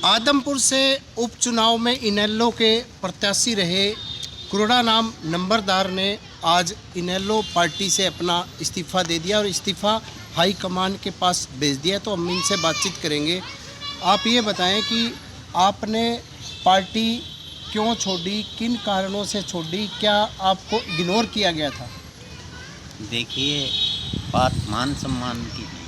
आदमपुर से उपचुनाव में इनेलो के प्रत्याशी रहे कुरड़ा नाम नंबरदार ने आज इनेलो पार्टी से अपना इस्तीफ़ा दे दिया और इस्तीफ़ा हाई कमान के पास भेज दिया। तो हम इनसे बातचीत करेंगे। आप ये बताएं कि आपने पार्टी क्यों छोड़ी, किन कारणों से छोड़ी, क्या आपको इग्नोर किया गया था? देखिए, बात मान सम्मान की नहीं।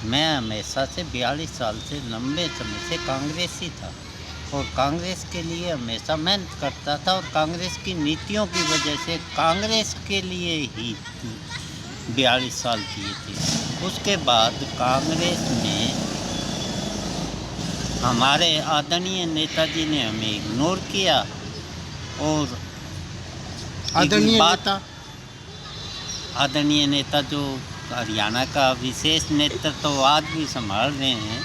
मैं हमेशा से 42 साल से लंबे समय से कांग्रेसी था और कांग्रेस के लिए हमेशा मेहनत करता था और कांग्रेस की नीतियों की वजह से कांग्रेस के लिए ही 42 साल किए थे। उसके बाद कांग्रेस में हमारे आदरणीय नेताजी ने हमें इग्नोर किया और आदरणीय नेता जो हरियाणा का विशेष नेतृत्व आज भी संभाल रहे हैं,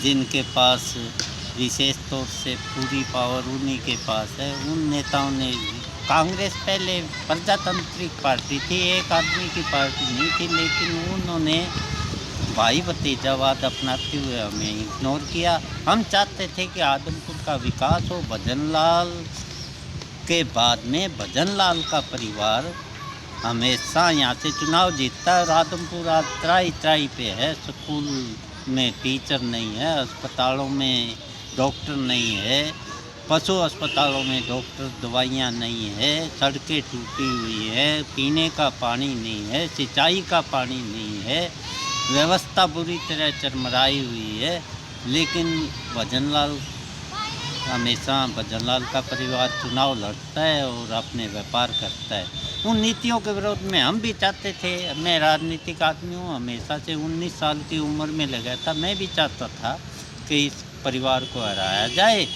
जिनके पास विशेष तौर से पूरी पावर उन्हीं के पास है, उन नेताओं ने कांग्रेस पहले प्रजातांत्रिक पार्टी थी, एक आदमी की पार्टी नहीं थी, लेकिन उन्होंने भाई भतीजावाद अपनाते हुए हमें इग्नोर किया। हम चाहते थे कि आदमपुर का विकास हो। भजनलाल के बाद में भजनलाल का परिवार हमेशा यहाँ से चुनाव जीतता है और आदमपुर आज त्राई पे है। स्कूल में टीचर नहीं है, अस्पतालों में डॉक्टर नहीं है, पशु अस्पतालों में डॉक्टर, दवाइयाँ नहीं है, सड़कें टूटी हुई है, पीने का पानी नहीं है, सिंचाई का पानी नहीं है, व्यवस्था बुरी तरह चरमराई हुई है। लेकिन भजनलाल का परिवार चुनाव लड़ता है और अपने व्यापार करता है। उन नीतियों के विरोध में हम भी चाहते थे। मैं राजनीतिक आदमी हूँ, हमेशा से 19 साल की उम्र में लगा था। मैं भी चाहता था कि इस परिवार को हराया जाए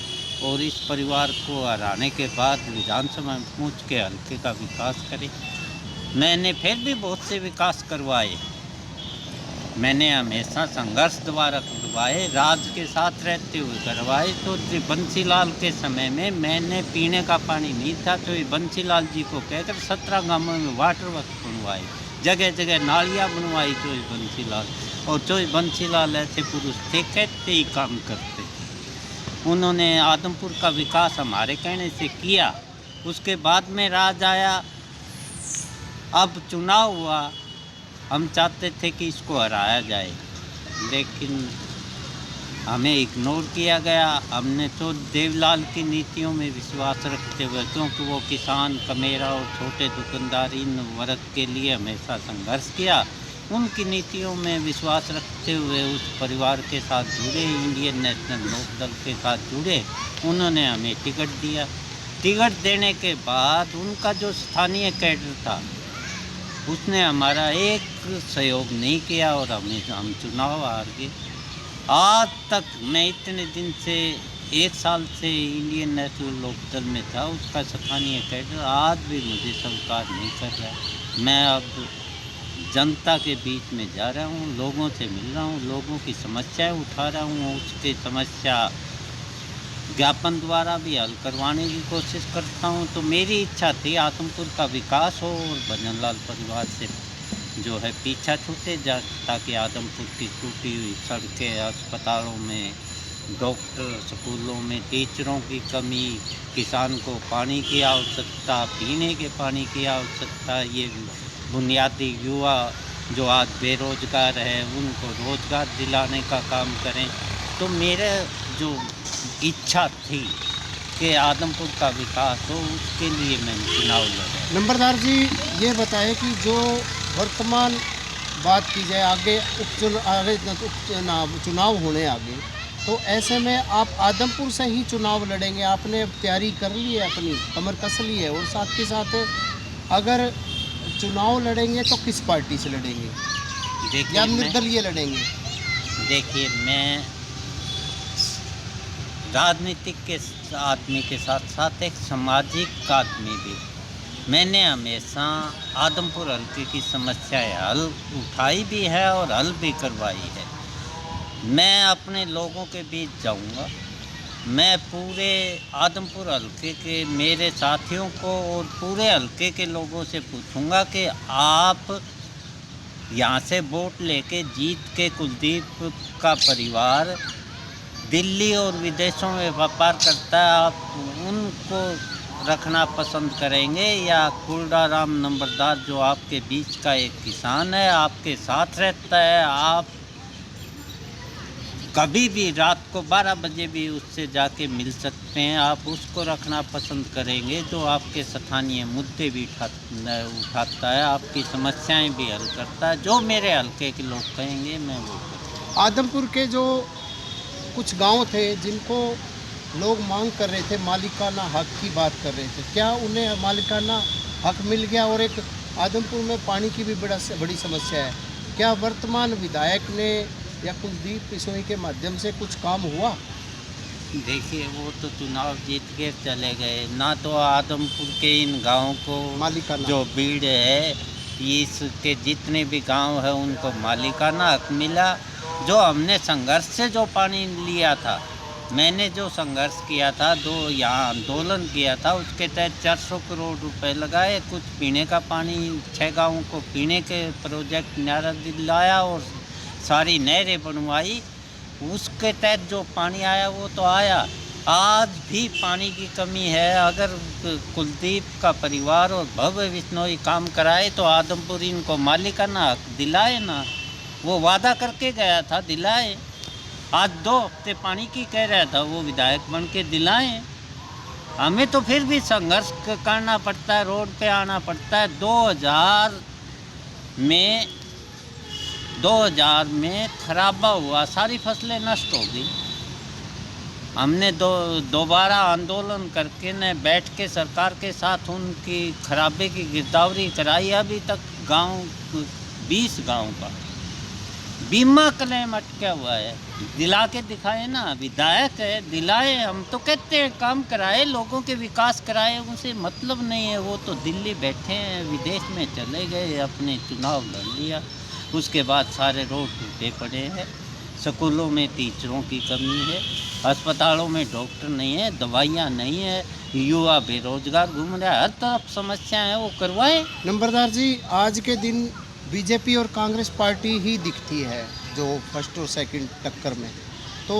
और इस परिवार को हराने के बाद विधानसभा में पहुँच के हल्के का विकास करें। मैंने फिर भी बहुत से विकास करवाए। मैंने हमेशा संघर्ष द्वारा करवाए, राज के साथ रहते हुए करवाए। तो बंसीलाल के समय में मैंने पीने का पानी नहीं था, तो बंसीलाल जी को कहकर 17 गांवों में वाटर वर्क बनवाए, जगह जगह नालियाँ बनवाई चोई बंसीलाल। और चोई बंसीलाल ऐसे पुरुष थे, कहते ही काम करते थे। उन्होंने आदमपुर का विकास हमारे कहने से किया। उसके बाद में राज आया, अब चुनाव हुआ। हम चाहते थे कि इसको हराया जाए, लेकिन हमें इग्नोर किया गया। हमने तो देवलाल की नीतियों में विश्वास रखते हुए, क्योंकि वो किसान, कमेरा और छोटे दुकानदार इन वर्ग के लिए हमेशा संघर्ष किया, उनकी नीतियों में विश्वास रखते हुए उस परिवार के साथ जुड़े, इंडियन नेशनल लोकदल के साथ जुड़े। उन्होंने हमें टिकट दिया। टिकट देने के बाद उनका जो स्थानीय कैडर था, उसने हमारा एक सहयोग नहीं किया और हम चुनाव हार गए। आज तक मैं इतने दिन से 1 साल से इंडियन नेशनल लोकदल में था, उसका स्थानीय कैडर आज भी मुझे स्वीकार नहीं कर रहा। मैं अब जनता के बीच में जा रहा हूँ, लोगों से मिल रहा हूँ, लोगों की समस्याएं उठा रहा हूँ, उसकी समस्या ज्ञापन द्वारा भी हल करवाने की कोशिश करता हूं। तो मेरी इच्छा थी आदमपुर का विकास हो और भजनलाल परिवार से जो है पीछा छूटे जा, ताकि आदमपुर की टूटी हुई सड़कें, अस्पतालों में डॉक्टर, स्कूलों में टीचरों की कमी, किसान को पानी की आवश्यकता, पीने के पानी की आवश्यकता, ये बुनियादी युवा जो आज बेरोजगार है उनको रोजगार दिलाने का काम करें। तो मेरे जो इच्छा थी कि आदमपुर का विकास हो, उसके लिए मैंने चुनाव लड़ा। नंबरदार जी, ये बताएं कि जो वर्तमान बात की जाए, आगे चुनाव होने आगे, तो ऐसे में आप आदमपुर से ही चुनाव लड़ेंगे? आपने तैयारी कर ली है, अपनी कमर कस ली है? और साथ के साथ अगर चुनाव लड़ेंगे तो किस पार्टी से लड़ेंगे, या निर्दलीय लड़ेंगे? देखिए, मैं राजनीतिक के आदमी के साथ साथ एक सामाजिक आदमी भी। मैंने हमेशा आदमपुर हल्के की समस्याएं हल उठाई भी है और हल भी करवाई है। मैं अपने लोगों के बीच जाऊंगा। मैं पूरे आदमपुर हल्के के मेरे साथियों को और पूरे हल्के के लोगों से पूछूंगा कि आप यहाँ से वोट लेके जीत के कुलदीप का परिवार दिल्ली और विदेशों में व्यापार करता है, आप उनको रखना पसंद करेंगे या कुर्राराम नंबरदार जो आपके बीच का एक किसान है, आपके साथ रहता है, आप कभी भी रात को 12 बजे भी उससे जाके मिल सकते हैं, आप उसको रखना पसंद करेंगे जो आपके स्थानीय मुद्दे भी उठाता है, आपकी समस्याएं भी हल करता है, जो मेरे हल्के के लोग कहेंगे मैं वो करूँगा। आदमपुर के जो कुछ गांव थे जिनको लोग मांग कर रहे थे, मालिकाना हक की बात कर रहे थे, क्या उन्हें मालिकाना हक मिल गया? और एक आदमपुर में पानी की भी बड़ी समस्या है, क्या वर्तमान विधायक ने या कुलदीप बिश्नोई के माध्यम से कुछ काम हुआ? देखिए वो तो चुनाव जीत के चले गए ना, तो आदमपुर के इन गाँव को मालिकाना जो भीड़ है, इसके जितने भी गांव है उनको मालिकाना हक मिला। जो हमने संघर्ष से जो पानी लिया था, मैंने जो संघर्ष किया था, यहाँ आंदोलन किया था, उसके तहत 400 करोड़ रुपए लगाए, कुछ पीने का पानी 6 गाँवों को पीने के प्रोजेक्ट नारा दिलाया और सारी नहरें बनवाई, उसके तहत जो पानी आया वो तो आया। आज भी पानी की कमी है। अगर कुलदीप का परिवार और भव्य बिश्नोई काम कराए तो आदमपुर इनको मालिकाना हक दिलाए ना, वो वादा करके गया था, दिलाए। आज 2 हफ्ते पानी की कह रहा था, वो विधायक बन के दिलाएं। हमें तो फिर भी संघर्ष करना पड़ता है, रोड पे आना पड़ता है। 2000 में खराबा हुआ, सारी फसलें नष्ट हो गई। हमने दोबारा आंदोलन करके न बैठ के सरकार के साथ उनकी खराबे की गिरदावरी कराई। अभी तक 20 गांव का बीमा क्लेम अटका हुआ है। दिला के दिखाए ना, विधायक है, दिलाए। हम तो कहते हैं काम कराए, लोगों के विकास कराए, उनसे मतलब नहीं है। वो तो दिल्ली बैठे हैं, विदेश में चले गए, अपने चुनाव लड़ लिया, उसके बाद सारे रोड टूटे पड़े हैं। स्कूलों में टीचरों की कमी है, अस्पतालों में डॉक्टर नहीं है, दवाइयाँ नहीं है, युवा बेरोजगार घूम रहा है, हर तरफ समस्या है, वो करवाएं। नंबरदार जी, आज के दिन बीजेपी और कांग्रेस पार्टी ही दिखती है जो फर्स्ट और सेकंड टक्कर में। तो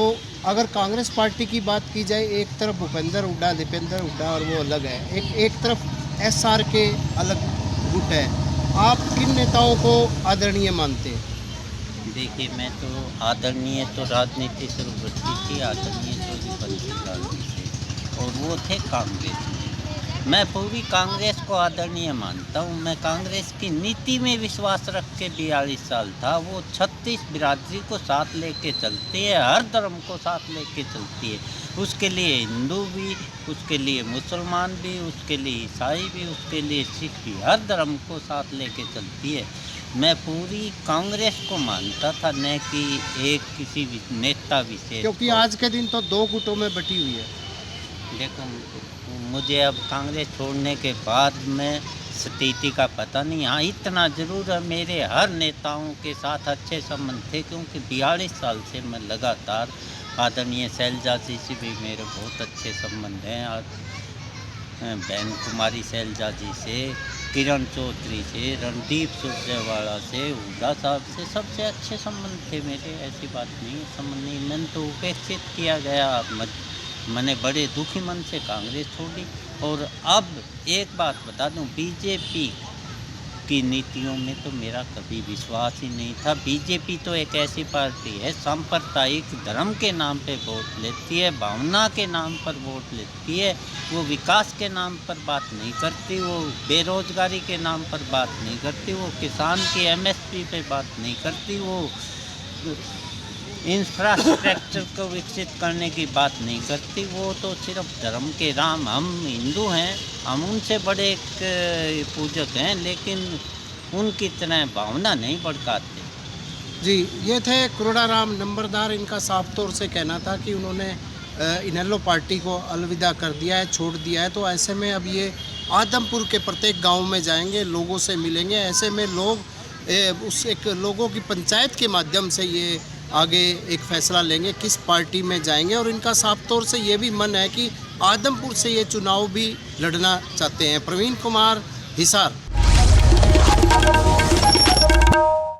अगर कांग्रेस पार्टी की बात की जाए, एक तरफ भूपेंद्र हुड्डा, दीपेंद्र हुड्डा और वो अलग है, एक तरफ एसआर के अलग गुट है। आप किन नेताओं को आदरणीय मानते हैं? देखिए, मैं तो आदरणीय तो राजनीति शुरू करती थी, आदरणीय चौधरी बंसीलाल जी से, और वो थे कांग्रेस में। मैं पूरी कांग्रेस को आदरणीय मानता हूँ। मैं कांग्रेस की नीति में विश्वास रख के 42 साल था। वो 36 बिरादरी को साथ लेके चलती है, हर धर्म को साथ लेके चलती है। उसके लिए हिंदू भी, उसके लिए मुसलमान भी, उसके लिए ईसाई भी, उसके लिए सिख भी, हर धर्म को साथ लेके चलती है। मैं पूरी कांग्रेस को मानता था, न कि एक किसी नेता विशेष। क्योंकि आज के दिन तो 2 गुटों में बटी हुई है। देखो, मुझे अब कांग्रेस छोड़ने के बाद में स्थिति का पता नहीं। हाँ, इतना ज़रूर है, मेरे हर नेताओं के साथ अच्छे संबंध थे, क्योंकि 42 साल से मैं लगातार आदरणीय शैलजा जी से भी मेरे बहुत अच्छे संबंध हैं, और बहन कुमारी शैलजा जी से, किरण चौधरी से, रणदीप सुरजेवाला से, हुड्डा साहब से, सबसे अच्छे संबंध थे मेरे। ऐसी बात नहीं, संबंध नहीं। मैंने तो उपेक्षित किया गया, मैंने बड़े दुखी मन से कांग्रेस छोड़ी। और अब एक बात बता दूं, बीजेपी की नीतियों में तो मेरा कभी विश्वास ही नहीं था। बीजेपी तो एक ऐसी पार्टी है, सांप्रदायिक धर्म के नाम पे वोट लेती है, भावना के नाम पर वोट लेती है। वो विकास के नाम पर बात नहीं करती, वो बेरोजगारी के नाम पर बात नहीं करती, वो किसान की MSP पे बात नहीं करती, वो इंफ्रास्ट्रक्चर को विकसित करने की बात नहीं करती। वो तो सिर्फ धर्म के राम, हम हिंदू हैं, हम उनसे बड़े एक पूजक हैं, लेकिन उनकी तरह भावना नहीं भड़काते। जी, ये थे कुर्राराम नंबरदार। इनका साफ तौर से कहना था कि उन्होंने इनेलो पार्टी को अलविदा कर दिया है, छोड़ दिया है। तो ऐसे में अब ये आदमपुर के प्रत्येक गांव में जाएंगे, लोगों से मिलेंगे। ऐसे में लोग उस एक लोगों की पंचायत के माध्यम से ये आगे एक फैसला लेंगे किस पार्टी में जाएंगे। और इनका साफ तौर से ये भी मन है कि आदमपुर से ये चुनाव भी लड़ना चाहते हैं। प्रवीण कुमार, हिसार।